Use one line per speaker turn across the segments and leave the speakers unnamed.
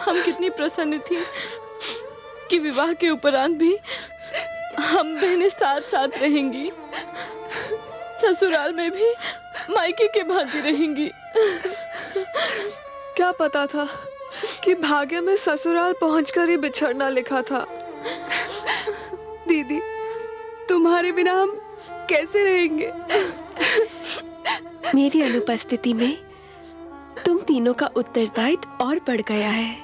हम कितनी प्रसन्न थी कि विवाह के उपरांत भी हम बहनें साथ साथ रहेंगी, ससुराल में भी मायके के भांति रहेंगी।
क्या पता था कि भाग्य में ससुराल पहुंचकर ही बिछड़ना लिखा था। दीदी, तुम्हारे बिना हम कैसे रहेंगे?
मेरी अनुपस्थिति में तुम तीनों का उत्तरदायित्व और बढ़ गया है।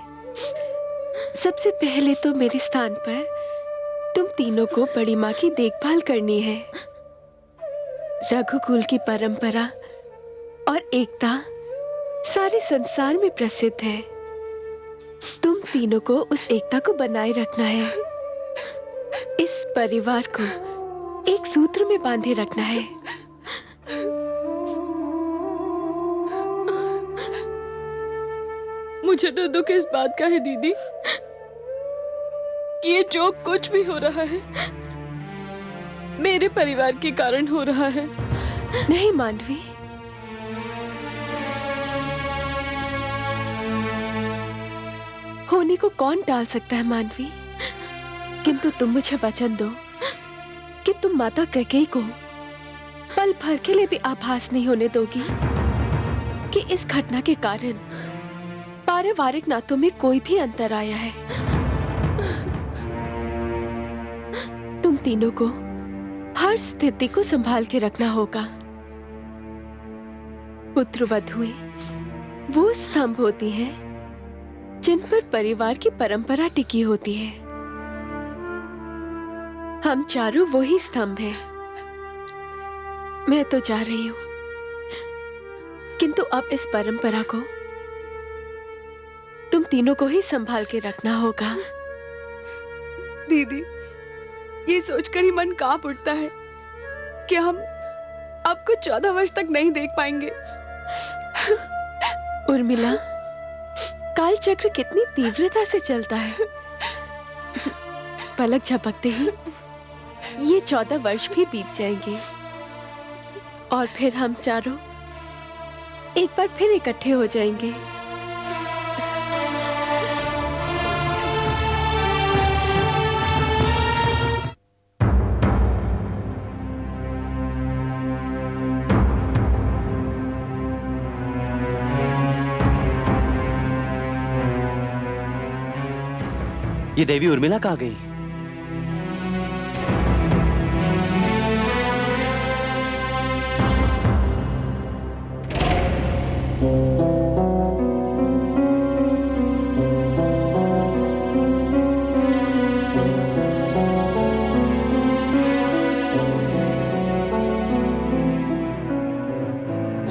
सबसे पहले तो मेरे स्थान पर तुम तीनों को बड़ी माँ की देखभाल करनी है। रघुकुल की परंपरा और एकता सारे संसार में प्रसिद्ध है। तुम तीनों को उस एकता को बनाए रखना है। इस परिवार को एक सूत्र में बांधे रखना है।
मुझे तो दुख इस बात का है दीदी कि ये जो कुछ भी हो रहा है मेरे परिवार के कारण हो रहा है।
नहीं मांडवी, होने को कौन टाल सकता है मांडवी, किंतु तुम मुझे वचन दो कि तुम माता कैकेयी को पल भर के लिए भी आभास नहीं होने दोगी कि इस घटना के कारण पारिवारिक नातों में कोई भी अंतर आया है। तुम तीनों को हर स्थिति को संभाल के रखना होगा। पुत्रवधुएं वो स्तंभ होती हैं जिन पर परिवार की परंपरा टिकी होती है। हम चारों वही स्तंभ हैं। मैं तो जा रही हूं, किंतु अब इस परंपरा को तुम तीनों को ही संभाल के रखना होगा।
दीदी, ये सोचकर ही मन कांप उठता है कि हम आपको 14 वर्ष तक नहीं देख पाएंगे।
उर्मिला, काल चक्र कितनी तीव्रता से चलता है। पलक झपकते ही ये 14 वर्ष भी बीत जाएंगे और फिर हम चारों एक बार फिर इकट्ठे हो जाएंगे।
ये देवी उर्मिला कहाँ गई?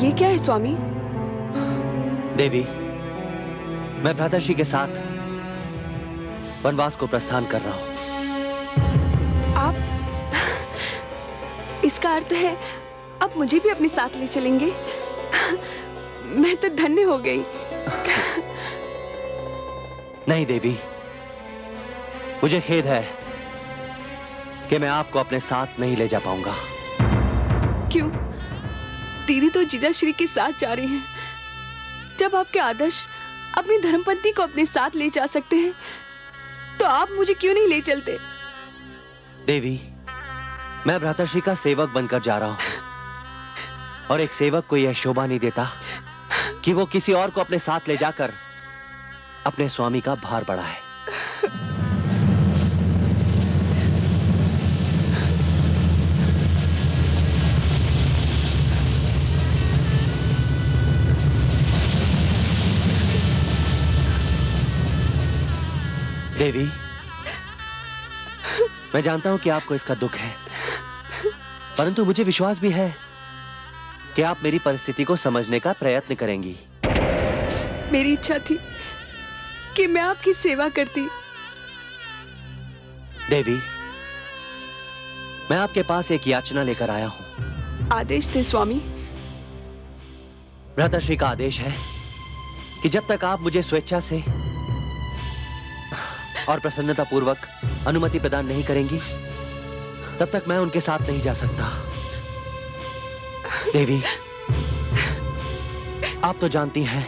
ये क्या है स्वामी?
देवी, मैं भ्राताश्री के साथ वनवास को प्रस्थान कर रहा हूं।
आप? इसका अर्थ है अब मुझे भी अपने साथ ले चलेंगे? मैं तो धन्य हो गई।
नहीं देवी, मुझे खेद है कि मैं आपको अपने साथ नहीं ले जा पाऊंगा।
क्यों? दीदी तो जीजाश्री के साथ जा रही हैं। जब आपके आदर्श अपनी धर्मपत्नी को अपने साथ ले जा सकते हैं तो आप मुझे क्यों नहीं ले चलते?
देवी, मैं भ्राताश्री का सेवक बनकर जा रहा हूं और एक सेवक को यह शोभा नहीं देता कि वो किसी और को अपने साथ ले जाकर अपने स्वामी का भार बढ़ाए। देवी, मैं जानता हूं कि आपको इसका दुख है, परंतु मुझे विश्वास भी है कि आप मेरी परिस्थिति को समझने का प्रयत्न करेंगी।
मेरी इच्छा थी कि मैं आपकी सेवा करती।
देवी, मैं आपके पास एक याचना लेकर आया हूं।
आदेश दे स्वामी।
भ्राताश्री का आदेश है कि जब तक आप मुझे स्वेच्छा से और प्रसन्नता पूर्वक अनुमति प्रदान नहीं करेंगी, तब तक मैं उनके साथ नहीं जा सकता। देवी, आप तो जानती हैं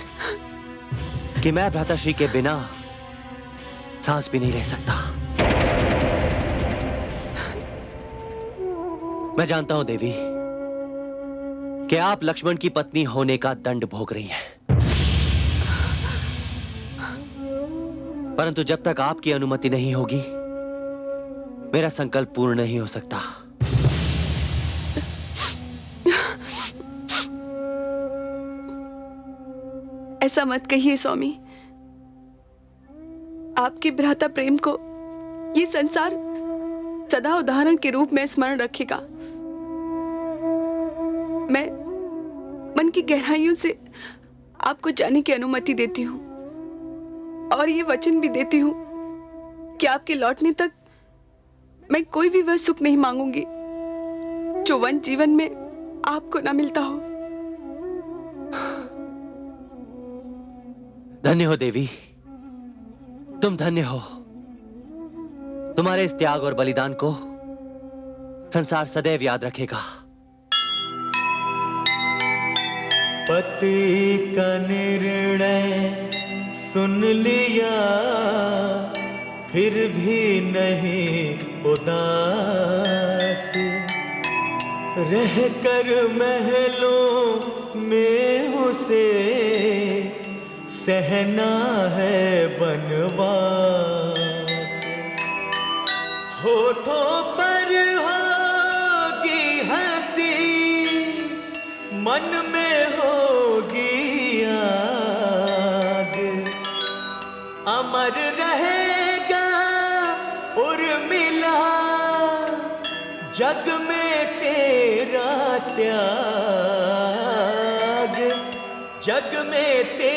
कि मैं भ्राताश्री के बिना सांस भी नहीं ले सकता। मैं जानता हूं देवी कि आप लक्ष्मण की पत्नी होने का दंड भोग रही हैं, परंतु जब तक आपकी अनुमति नहीं होगी मेरा संकल्प पूर्ण नहीं हो सकता।
ऐसा मत कहिए स्वामी। आपके भ्राता प्रेम को ये संसार सदा उदाहरण के रूप में स्मरण रखेगा। मैं मन की गहराइयों से आपको जाने की अनुमति देती हूँ और ये वचन भी देती हूँ कि आपके लौटने तक मैं कोई भी वह सुख नहीं मांगूंगी जो वन जीवन में आपको ना मिलता हो।
धन्य हो देवी, तुम धन्य हो। तुम्हारे इस त्याग और बलिदान को संसार सदैव याद रखेगा।
पति का निर्णय सुन लिया, फिर भी नहीं उदास, रह कर महलों में उसे सहना है बनवास। होठों पर होगी हंसी, मन में होगी आग, अमर रहेगा उर्मिला, जग में तेरा त्याग, जग में तेरा